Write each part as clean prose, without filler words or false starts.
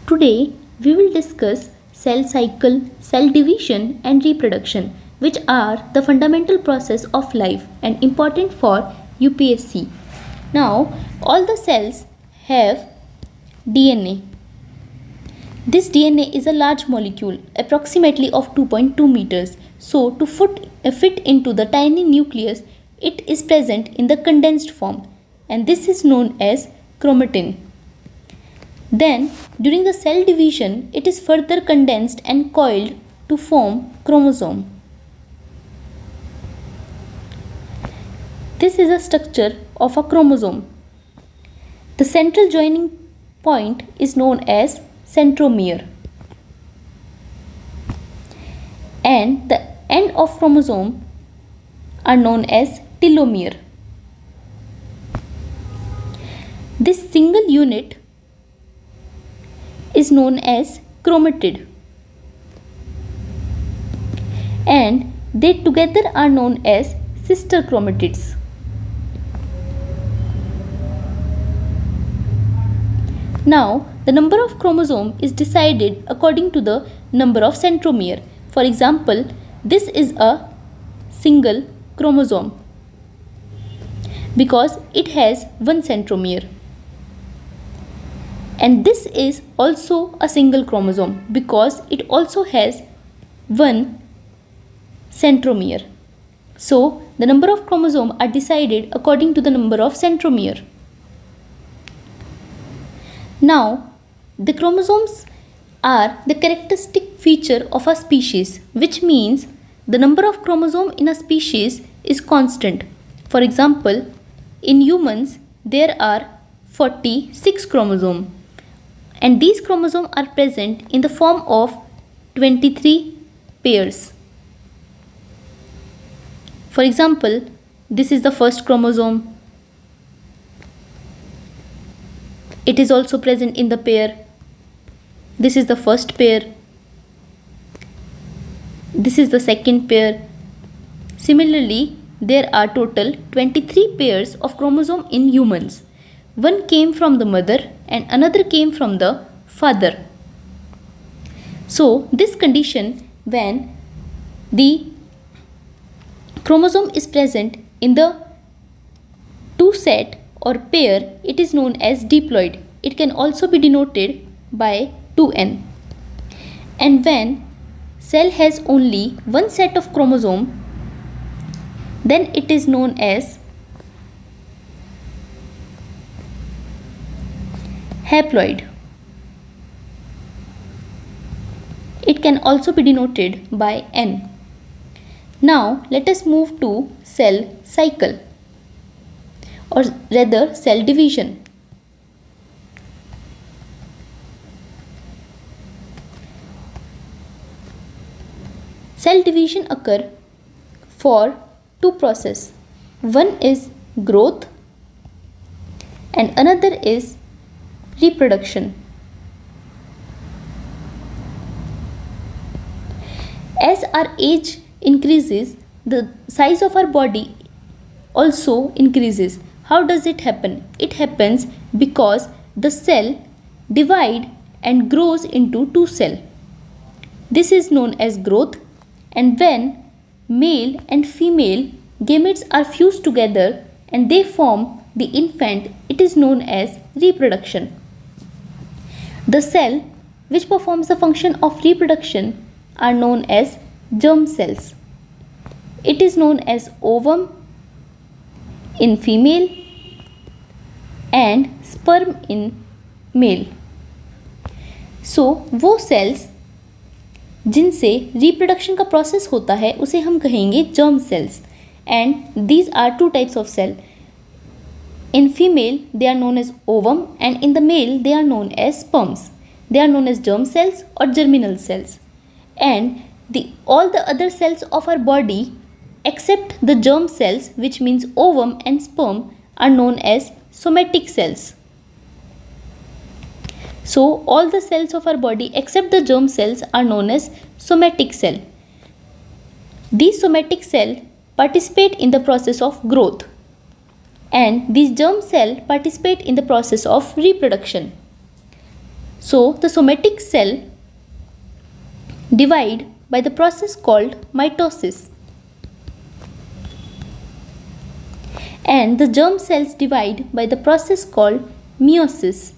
Today, we will discuss cell cycle, cell division and reproduction, which are the fundamental process of life and important for UPSC. Now, all the cells have DNA. This DNA is a large molecule, approximately of 2.2 meters. So, to fit into the tiny nucleus, it is present in the condensed form, and this is known as chromatin. Then, during the cell division, it is further condensed and coiled to form chromosome. This is a structure of a chromosome. The central joining point is known as centromere, and the end of chromosome are known as telomere. This single unit is known as chromatid, and they together are known as sister chromatids. Now, the number of chromosome is decided according to the number of centromere. For example, this is a single chromosome because it has one centromere. And this is also a single chromosome because it also has one centromere. So, the number of chromosomes are decided according to the number of centromere. Now, the chromosomes are the characteristic feature of a species, which means the number of chromosomes in a species is constant. For example, in humans, there are 46 chromosomes, and these chromosomes are present in the form of 23 pairs. For example, this is the first chromosome. It is also present in the pair. This is the first pair. This is the second pair. Similarly, there are total 23 pairs of chromosome in humans. One came from the mother and another came from the father. So, this condition, when the chromosome is present in the two set or pair, it is known as diploid. It can also be denoted by 2n. And when cell has only one set of chromosome, then it is known as haploid. It can also be denoted by n. Now let us move to cell cycle, or rather cell division. Cell division occur for two processes. One is growth and another is reproduction. As our age increases, the size of our body also increases. How does it happen? It happens because the cell divides and grows into two cells. This is known as growth, and when male and female gametes are fused together and they form the infant, it is known as reproduction. The cell which performs the function of reproduction are known as germ cells. It is known as ovum in female and sperm in male. So वो cells जिनसे reproduction का process होता है उसे हम कहेंगे germ cells, and these are two types of cell. In female they are known as ovum, and in the male they are known as sperms. They are known as germ cells or germinal cells. And all the other cells of our body except the germ cells, which means ovum and sperm, are known as somatic cells. So all the cells of our body except the germ cells are known as somatic cell. These somatic cells participate in the process of growth, and these germ cells participate in the process of reproduction. So the somatic cell divide by the process called mitosis, and the germ cells divide by the process called meiosis.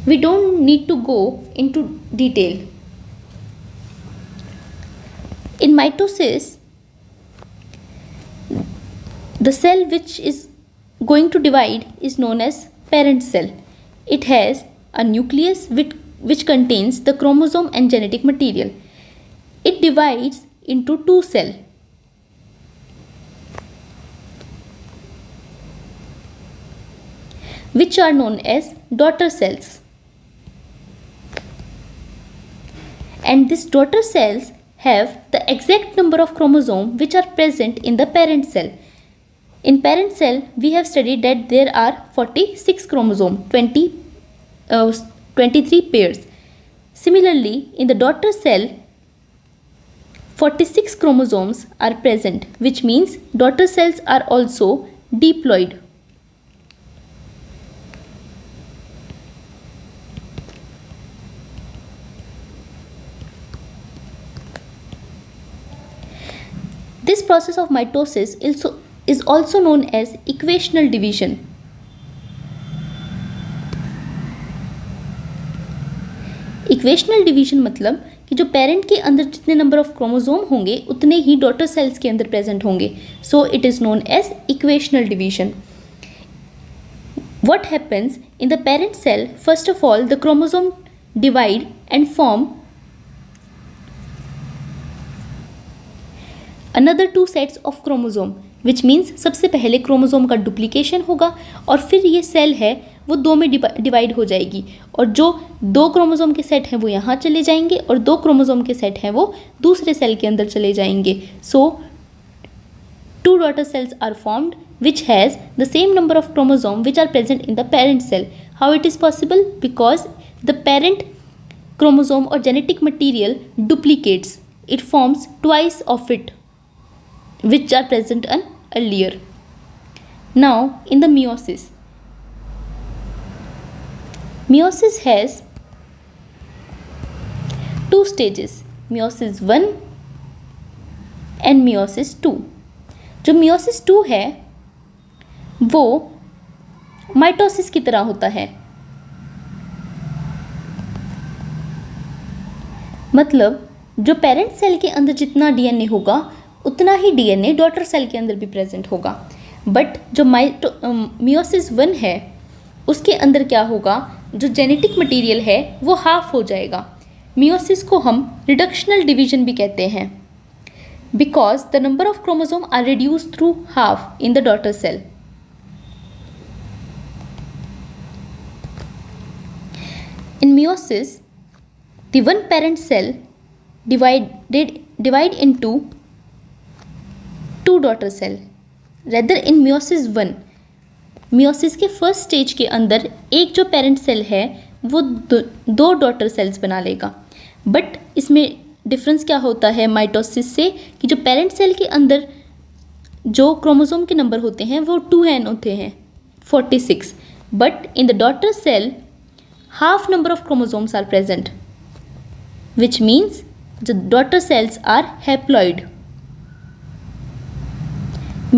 We don't need to go into detail. In mitosis, the cell which is going to divide is known as parent cell. It has a nucleus which contains the chromosome and genetic material. It divides into two cells. Which are known as daughter cells. And these daughter cells have the exact number of chromosomes which are present in the parent cell. In parent cell, we have studied that there are 46 chromosomes, 23 pairs. Similarly, in the daughter cell, 46 chromosomes are present, which means daughter cells are also diploid. This process of mitosis is also known as equational division. Equational division मतलब कि जो parent के अंदर जितने number of chromosome होंगे उतने ही daughter cells के अंदर प्रेजेंट होंगे. So it is known as equational division. What happens in the parent cell? First of all, the chromosome divide and form another two sets of chromosome, which means सबसे पहले chromosome का duplication होगा और फिर ये cell है वो दो में डिवाइड हो जाएगी, और जो दो क्रोमोसोम के सेट हैं वो यहाँ चले जाएंगे और दो क्रोमोसोम के सेट हैं वो दूसरे सेल के अंदर चले जाएंगे. सो two daughter cells are formed which has the same number of chromosomes which are present in the parent cell. How it is possible? Because the parent chromosome or genetic material duplicates. It forms twice of it which are present earlier. Now in the meiosis. Meiosis has two stages, meiosis 1 and meiosis 2. जो meiosis 2 है वो mitosis की तरह होता है. मतलब जो parent cell के अंदर जितना डीएनए होगा उतना ही डीएनए डॉटर सेल के अंदर भी प्रेजेंट होगा. बट जो meiosis 1 है उसके अंदर क्या होगा, जो जेनेटिक मटेरियल है वो हाफ हो जाएगा. meiosis को हम रिडक्शनल डिवीजन भी कहते हैं, because the number of chromosomes are reduced through half in the daughter cell. In meiosis, the one parent cell divide into two daughter cell. Rather in meiosis 1, meiosis के first stage के अंदर एक जो parent cell है वो दो daughter cells बना लेगा. बट इसमें डिफरेंस क्या होता है माइटोसिस से, कि जो पेरेंट सेल के अंदर जो क्रोमोसोम के नंबर होते हैं वो 2n होते हैं 46. But in the daughter cell half number of chromosomes are present, which means the daughter cells are haploid,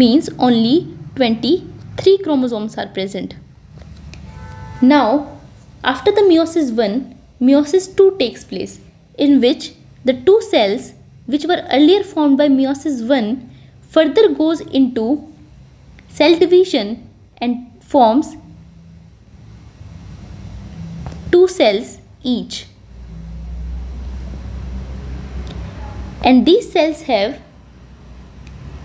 means only 23 chromosomes are present. Now after the meiosis 1, meiosis 2 takes place, in which the two cells which were earlier formed by meiosis 1 further goes into cell division and forms two cells each, and these cells have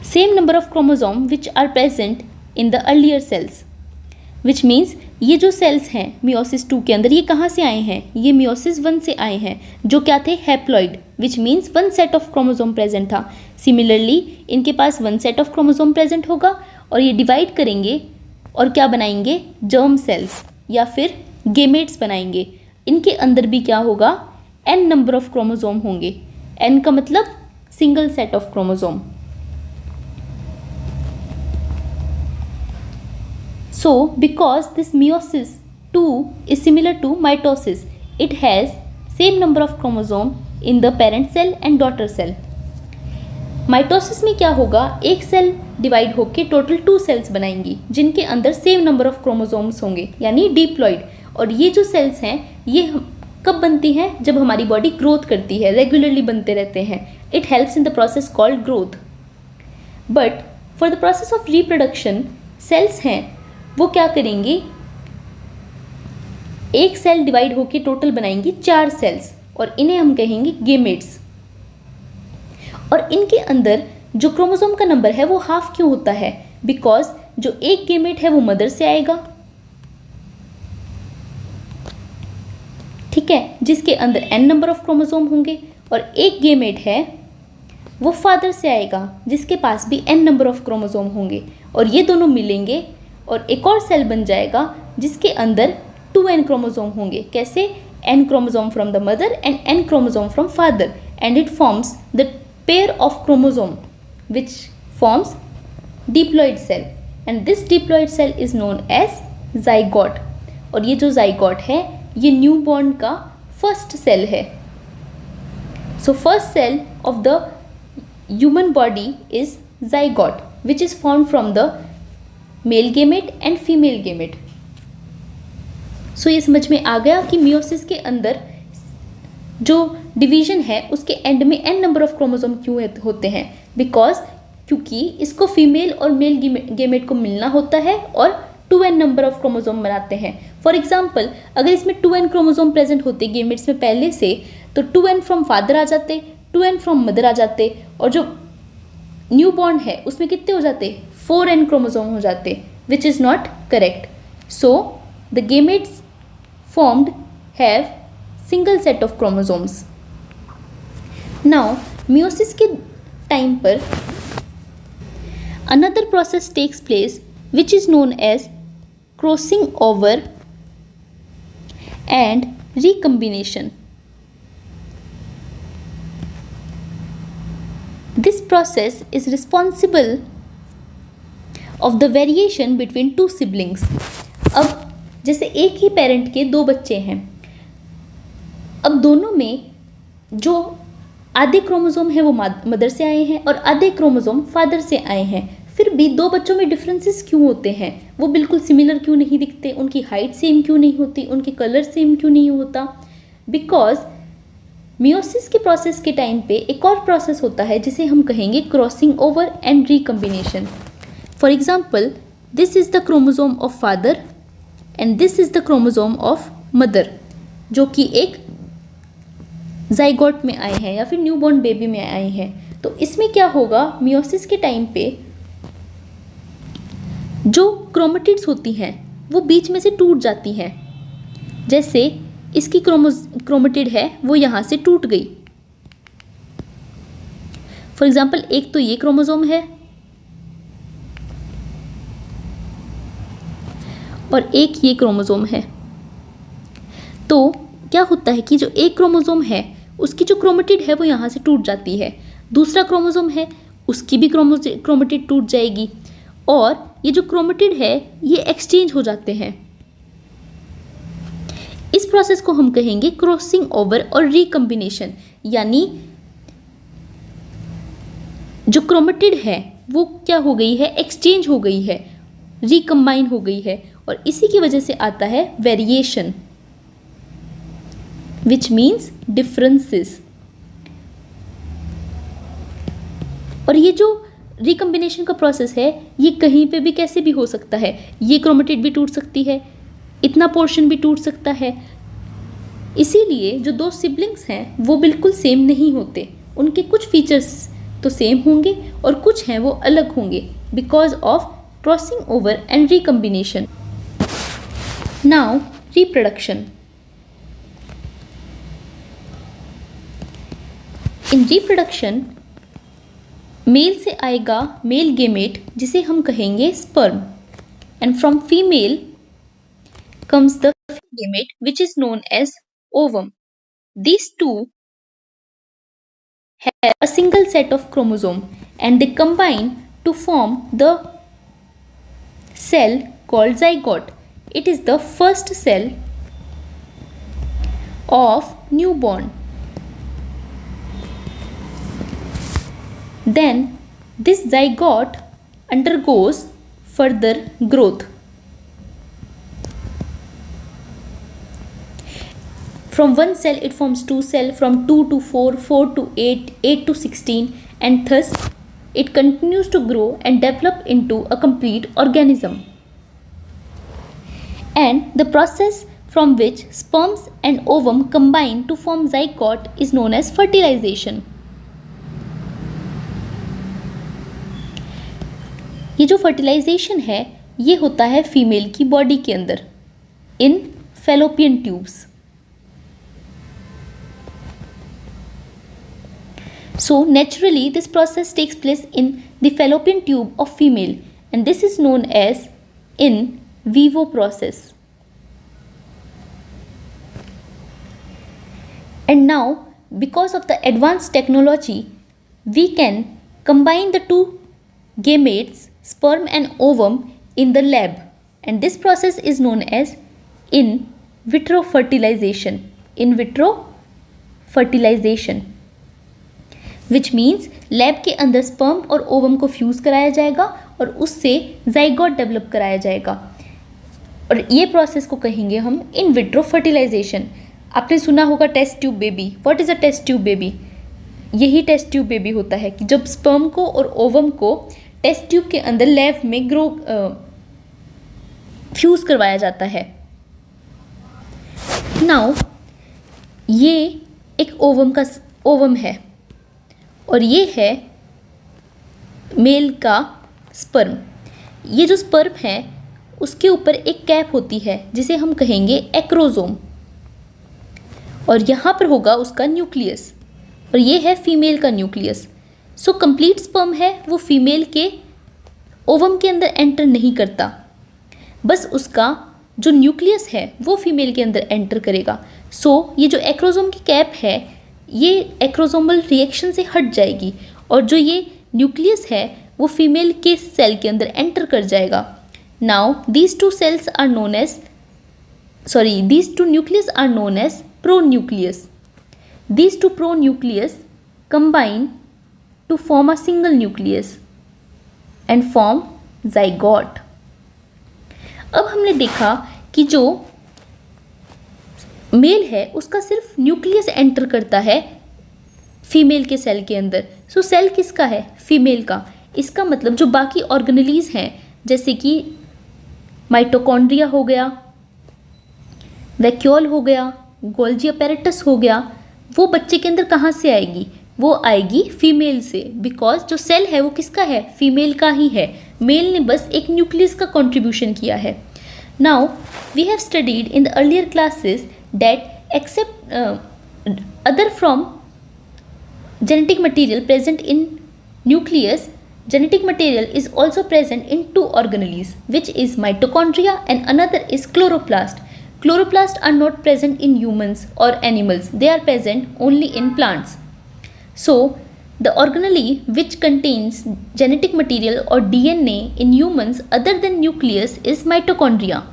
same number of chromosomes which are present in the earlier cells, which means ये जो sales हैं meiosis 2 के अंदर ये कहाँ से आए हैं, ये meiosis 1 से आए हैं जो क्या थे haploid, which means one set of chromosome present था. Similarly इनके पास one set of chromosome present होगा और ये डिवाइड करेंगे और क्या बनाएंगे, germ cells या फिर गेमेट्स बनाएंगे. इनके अंदर भी क्या होगा, n नंबर ऑफ क्रोमोसोम होंगे. n का मतलब single set of chromosome. So because this meiosis 2 is similar to mitosis. It has same number of chromosome in the parent cell and daughter cell. Mitosis में क्या होगा, एक cell divide होकर total 2 sales बनाएंगी जिनके अंदर सेम नंबर ऑफ क्रोमोसोम्स होंगे, यानी डिप्लॉइड। और ये जो सेल्स हैं ये कब बनती हैं, जब हमारी बॉडी ग्रोथ करती है, रेगुलरली बनते रहते हैं। It helps in the process called growth. But for the process of reproduction cells हैं वो क्या करेंगी, एक सेल डिवाइड होकर टोटल बनाएंगी 4 सेल्स और इन्हें हम कहेंगे गेमेट्स। और इनके अंदर जो क्रोमोसोम का नंबर है वो हाफ क्यों होता है, बिकॉज जो एक गेमेट है वो मदर से आएगा, ठीक है, जिसके अंदर n नंबर ऑफ क्रोमोसोम होंगे, और एक गेमेट है वो फादर से आएगा जिसके पास भी n नंबर ऑफ क्रोमोसोम होंगे, और ये दोनों मिलेंगे और एक और सेल बन जाएगा जिसके अंदर 2n क्रोमोसोम होंगे। कैसे, n chromosome from the mother and n chromosome from father, and it forms the pair of chromosome which forms diploid cell, and this diploid cell is known as zygote। और ये जो zygote है ये newborn का first cell है। So first cell of the human body is zygote which is formed from the male gamete and female gamete। So ये समझ में आ गया कि मियोसिस के अंदर जो डिवीजन है उसके एंड में n नंबर ऑफ क्रोमोसोम क्यों होते हैं, बिकॉज क्योंकि इसको फीमेल और मेल गेमेट को मिलना होता है और 2n नंबर ऑफ क्रोमोसोम बनाते हैं। फॉर एग्जांपल अगर इसमें 2n क्रोमोसोम प्रेजेंट होते गेमेट्स में पहले से, तो 2n फ्रॉम फादर आ जाते, 2n फ्रॉम मदर आ जाते, और जो न्यू बॉर्न है उसमें कितने हो जाते, 4n क्रोमोसोम हो जाते, which is not correct. So the gametes formed have single set of chromosomes. Now meiosis के टाइम पर another process takes place which is known as crossing over and recombination. This process is responsible of the variation between 2 siblings. अब जैसे एक ही parent के 2 बच्चे हैं, अब दोनों में जो आधे क्रोमोसोम है वो मदर से आए हैं और आधे क्रोमोसोम फादर से आए हैं, फिर भी 2 बच्चों में डिफरेंसेस क्यों होते हैं, वो बिल्कुल सिमिलर क्यों नहीं दिखते, उनकी हाइट सेम क्यों नहीं होती, उनके कलर सेम क्यों नहीं होता, बिकॉज मियोसिस के प्रोसेस के टाइम पे एक और प्रोसेस होता है जिसे हम कहेंगे crossing over and recombination. For example this is the chromosome of father and this is the chromosome of mother, जो कि एक जाइगोट में आए हैं या फिर न्यूबॉर्न बेबी में आए हैं। तो इसमें क्या होगा, मियोसिस के टाइम पे जो क्रोमेटिड्स होती हैं वो बीच में से टूट जाती हैं। जैसे इसकी क्रोमेटिड है वो यहाँ से टूट गई। फॉर एग्जाम्पल एक तो ये क्रोमोसोम है और एक ये क्रोमोसोम है। तो क्या होता है कि जो एक क्रोमोसोम है उसकी जो क्रोमेटिड है वो यहाँ से टूट जाती है, दूसरा क्रोमोसोम है उसकी भी क्रोमेटिड टूट जाएगी, और ये जो क्रोमेटिड है ये एक्सचेंज हो जाते हैं। इस प्रोसेस को हम कहेंगे क्रॉसिंग ओवर और रिकम्बिनेशन, यानी जो क्रोमेटिड है वो क्या हो गई है, एक्सचेंज हो गई है, रिकम्बाइन हो गई है, और इसी की वजह से आता है वेरिएशन, which means differences। और ये जो रिकम्बिनेशन का प्रोसेस है ये कहीं पे भी कैसे भी हो सकता है, ये क्रोमेटिड भी टूट सकती है, इतना पोर्शन भी टूट सकता है। इसीलिए जो 2 सिबलिंग्स हैं वो बिल्कुल सेम नहीं होते, उनके कुछ फीचर्स तो सेम होंगे और कुछ हैं वो अलग होंगे because of crossing over and recombination. Now reproduction. In reproduction male से आएगा मेल गेमेट जिसे हम कहेंगे sperm, and from female comes the gamete which is known as ovum. These two have a single set of chromosome and they combine to form the cell called zygote, it is the first cell of newborn. Then this zygote undergoes further growth. From one cell it forms two cells, from 2 to 4, 4 to 8, 8 to 16, and thus it continues to grow and develop into a complete organism. And the process from which sperms and ovum combine to form zygote is known as fertilization. ये जो fertilisation है ये होता है female की body के अंदर इन fallopian tubes. So naturally this process takes place in the fallopian tube of female, and this is known as in vivo process. And now because of the advanced technology we can combine the two gametes, sperm and ovum, in the lab, and this process is known as in vitro fertilization. In vitro fertilization, which means lab के अंदर sperm और ovum को fuse कराया जाएगा और उससे zygote develop कराया जाएगा, और ये प्रोसेस को कहेंगे हम इन विट्रो फर्टिलाइजेशन. आपने सुना होगा test tube baby. What is a test tube baby? यही टेस्ट ट्यूब बेबी होता है कि जब स्पर्म को और ओवम को टेस्ट ट्यूब के अंदर लैब में फ्यूज़ करवाया जाता है. नाउ ये एक ओवम है और ये है मेल का स्पर्म. ये जो स्पर्म है उसके ऊपर एक कैप होती है जिसे हम कहेंगे एक्रोजोम, और यहाँ पर होगा उसका न्यूक्लियस, और ये है फीमेल का न्यूक्लियस. सो कंप्लीट स्पर्म है वो फीमेल के ओवम के अंदर एंटर नहीं करता, बस उसका जो न्यूक्लियस है वो फीमेल के अंदर एंटर करेगा. सो ये जो एक्रोजोम की कैप है ये एक्रोसोमल रिएक्शन से हट जाएगी और जो ये न्यूक्लियस है वो फीमेल के सेल के अंदर एंटर कर जाएगा. Now these two nucleus are known as pronucleus. These two pronucleus combine to form a single nucleus and form zygote. अब हमने देखा कि जो मेल है उसका सिर्फ न्यूक्लियस एंटर करता है फीमेल के सेल के अंदर. सो सेल किसका है? फीमेल का. इसका मतलब जो बाकी ऑर्गेनेलीज हैं जैसे कि माइटोकॉन्ड्रिया हो गया, वैक्यूल हो गया, गोल्जी अपैरेटस हो गया, वो बच्चे के अंदर कहाँ से आएगी? वो आएगी फीमेल से, बिकॉज जो सेल है वो किसका है? फीमेल का ही है. मेल ने बस एक न्यूक्लियस का कंट्रीब्यूशन किया है. Now we have studied in the earlier classes that except other from genetic material present in nucleus, genetic material is also present in two organelles, which is mitochondria and another is chloroplast. Chloroplasts are not present in humans or animals, they are present only in plants. So the organelle which contains genetic material or DNA in humans other than nucleus is mitochondria.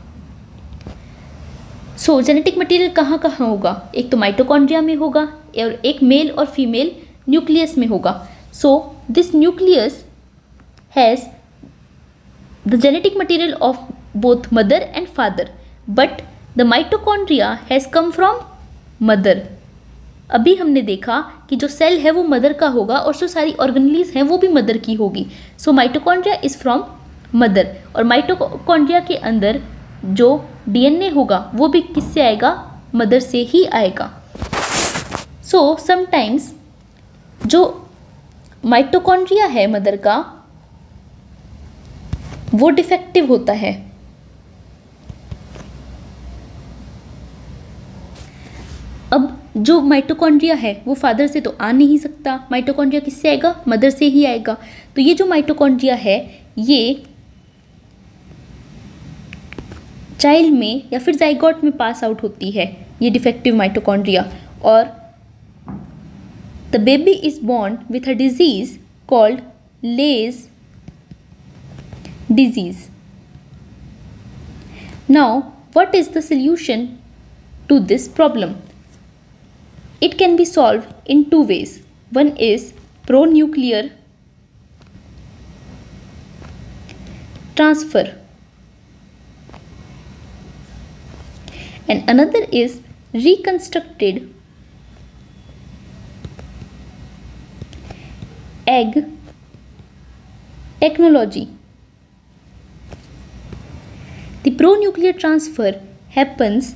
So genetic material कहाँ कहाँ होगा? एक तो mitochondria में होगा और एक mail और फीमेल न्यूक्लियस में होगा. So this nucleus has the genetic material of both mother and father, but the mitochondria has come from mother. अभी हमने देखा कि जो सेल है वो मदर का होगा और जो सारी ऑर्गेनेलीज हैं वो भी मदर की होगी. So mitochondria is from mother, और माइटोकॉन्ड्रिया के अंदर जो डीएनए होगा वो भी किससे आएगा? मदर से ही आएगा. सो समटाइम्स जो माइटोकॉन्ड्रिया है मदर का वो डिफेक्टिव होता है. अब जो माइटोकॉन्ड्रिया है वो फादर से तो आ नहीं सकता, माइटोकॉन्ड्रिया किससे आएगा? मदर से ही आएगा. तो ये जो माइटोकॉन्ड्रिया है ये चाइल्ड में या फिर जाइगोट में पास आउट होती है, ये डिफेक्टिव माइटोकॉन्ड्रिया, और the baby is born with a disease called Leigh disease. Now, what is the solution to this problem? It can be solved in two ways. One is pronuclear transfer and another is reconstructed egg technology. The pronuclear transfer happens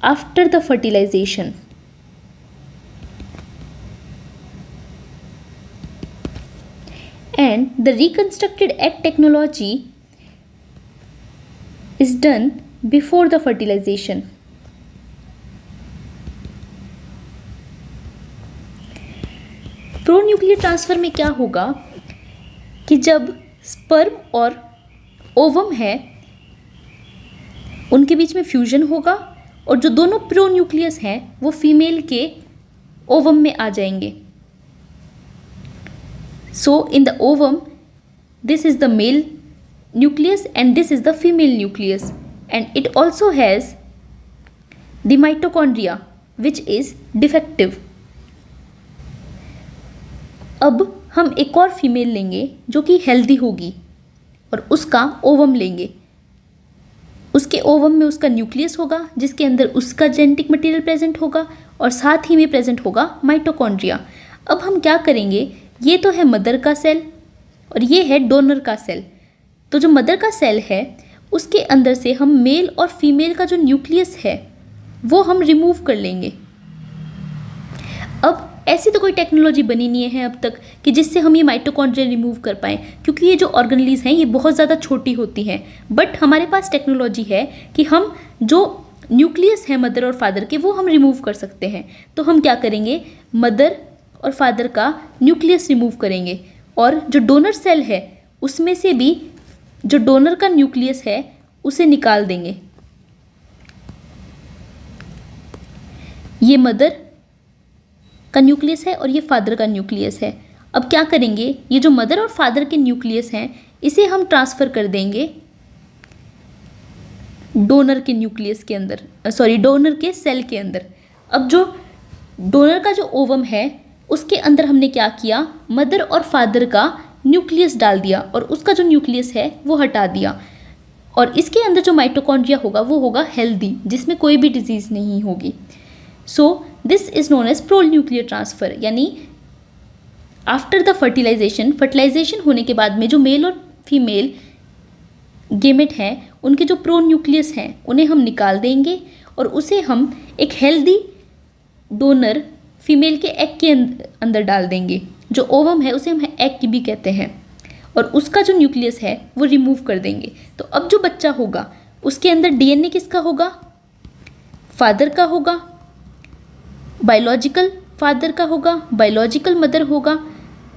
after the fertilization. And the reconstructed egg technology is done before the fertilization. Pronuclear transfer में क्या होगा कि जब sperm और ovum है उनके बीच में fusion होगा और जो दोनों प्रोन्यूक्लियस हैं वो फीमेल के ओवम में आ जाएंगे. So in the ovum, this is the male nucleus and this is the female nucleus, and it also has the mitochondria which is defective. अब हम एक और फीमेल लेंगे जो कि हेल्दी होगी और उसका ओवम लेंगे. उसके ओवम में उसका न्यूक्लियस होगा जिसके अंदर उसका जेनेटिक मटेरियल प्रेजेंट होगा और साथ ही में प्रेजेंट होगा माइटोकॉन्ड्रिया. अब हम क्या करेंगे, ये तो है मदर का सेल और ये है डोनर का सेल. तो जो मदर का सेल है उसके अंदर से हम मेल और फीमेल का जो न्यूक्लियस है वो हम रिमूव कर लेंगे. अब ऐसी तो कोई टेक्नोलॉजी बनी नहीं है अब तक कि जिससे हम ये माइटोकॉन्ड्रिया रिमूव कर पाएँ, क्योंकि ये जो ऑर्गेनेलीज हैं ये बहुत ज़्यादा छोटी होती हैं. बट हमारे पास टेक्नोलॉजी है कि हम जो न्यूक्लियस है मदर और फादर के वो हम रिमूव कर सकते हैं. तो हम क्या करेंगे, मदर और फादर का न्यूक्लियस रिमूव करेंगे और जो डोनर सेल है उसमें से भी जो डोनर का न्यूक्लियस है उसे निकाल देंगे. ये मदर का न्यूक्लियस है और ये फादर का न्यूक्लियस है. अब क्या करेंगे, ये जो मदर और फादर के न्यूक्लियस हैं इसे हम ट्रांसफ़र कर देंगे डोनर के न्यूक्लियस के अंदर, डोनर के सेल के अंदर. अब जो डोनर का जो ओवम है उसके अंदर हमने क्या किया, मदर और फादर का न्यूक्लियस डाल दिया और उसका जो न्यूक्लियस है वो हटा दिया. और इसके अंदर जो माइटोकॉन्ड्रिया होगा वो होगा हेल्दी, जिसमें कोई भी डिजीज़ नहीं होगी. So this is known as pronuclear transfer. यानी आफ्टर द फर्टिलाइजेशन होने के बाद में जो मेल और फीमेल गेमेट हैं उनके जो प्रोन्यूक्लियस हैं उन्हें हम निकाल देंगे और उसे हम एक हेल्दी डोनर फीमेल के एग के अंदर डाल देंगे. जो ओवम है उसे हम एग भी कहते हैं और उसका जो न्यूक्लियस है वो रिमूव कर देंगे. तो अब जो बच्चा होगा उसके अंदर डीएनए किसका होगा, फादर का होगा, बायोलॉजिकल फादर का होगा, बायोलॉजिकल मदर होगा,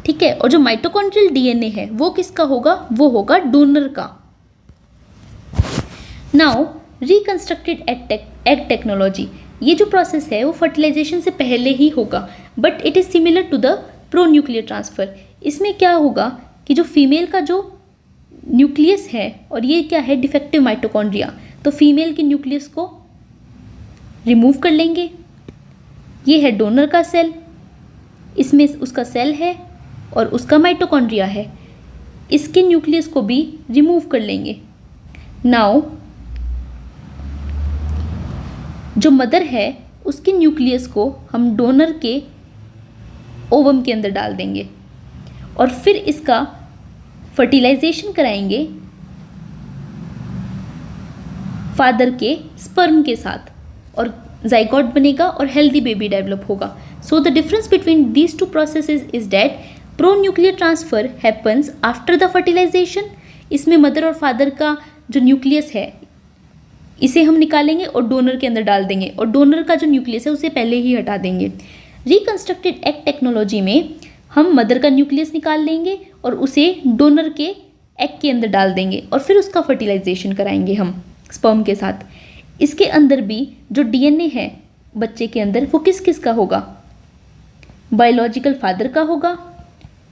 ठीक है. और जो माइटोकॉन्ड्रियल डीएनए है वो किसका होगा, वो होगा डोनर का. नाउ रिकंस्ट्रक्टेड एग टेक्नोलॉजी, ये जो प्रोसेस है वो फर्टिलाइजेशन से पहले ही होगा but it is similar to the pronuclear transfer. इसमें क्या होगा कि जो फीमेल का जो न्यूक्लियस है और ये क्या है डिफेक्टिव माइटोकॉन्ड्रिया, तो फीमेल के न्यूक्लियस को रिमूव कर लेंगे. ये है डोनर का सेल, इसमें उसका सेल है और उसका माइटोकॉन्ड्रिया है, इसके न्यूक्लियस को भी रिमूव कर लेंगे. नाउ जो मदर है उसके न्यूक्लियस को हम डोनर के ओवम के अंदर डाल देंगे और फिर इसका फर्टिलाइजेशन कराएंगे फादर के स्पर्म के साथ और जाइगोट बनेगा और हेल्दी बेबी डेवलप होगा. So the difference between these two processes is that pronuclear transfer happens after the fertilization. इसमें मदर और फादर का जो न्यूक्लियस है इसे हम निकालेंगे और डोनर के अंदर डाल देंगे और डोनर का जो न्यूक्लियस है उसे पहले ही हटा देंगे. रिकंस्ट्रक्टेड एग टेक्नोलॉजी में हम मदर का न्यूक्लियस निकाल लेंगे और उसे डोनर के एग के अंदर डाल देंगे और फिर उसका फर्टिलाइजेशन कराएंगे हम स्पर्म के साथ. इसके अंदर भी जो डीएनए है बच्चे के अंदर वो किस किस का होगा, बायोलॉजिकल फादर का होगा,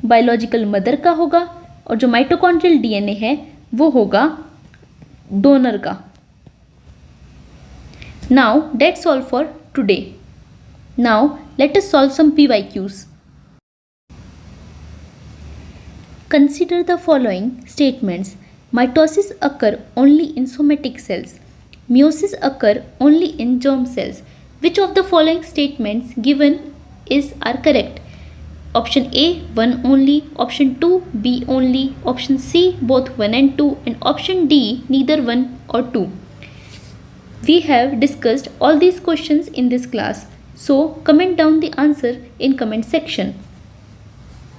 बायोलॉजिकल मदर का होगा और जो माइटोकॉन्ड्रियल डीएनए है वो होगा डोनर का. Now that's all for today. Now let us solve some PYQs. Consider the following statements. Mitosis occur only in somatic cells. Meiosis occur only in germ cells. Which of the following statements given are correct? Option A 1 only, option 2 B only, option C both 1 and 2, and option D neither 1 or 2. We have discussed all these questions in this class, so comment down the answer in comment section.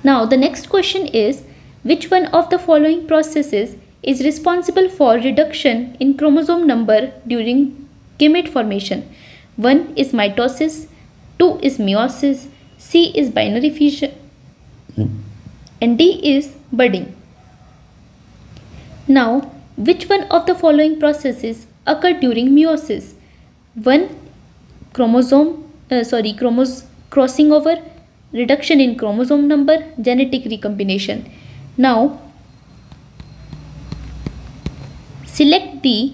Now the next question is, which one of the following processes is responsible for reduction in chromosome number during gamete formation? 1 is mitosis, 2 is meiosis, C is binary fission, and D is budding. Now, which one of the following processes occur during meiosis? 1 crossing over, reduction in chromosome number, genetic recombination. Now, select the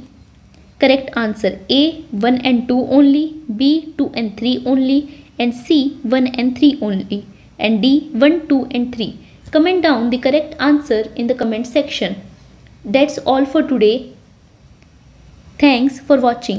correct answer. A 1 and 2 only, B 2 and 3 only, and C 1 and 3 only, and D 1, 2 and 3. Comment down the correct answer in the comment section. That's all for today. Thanks for watching.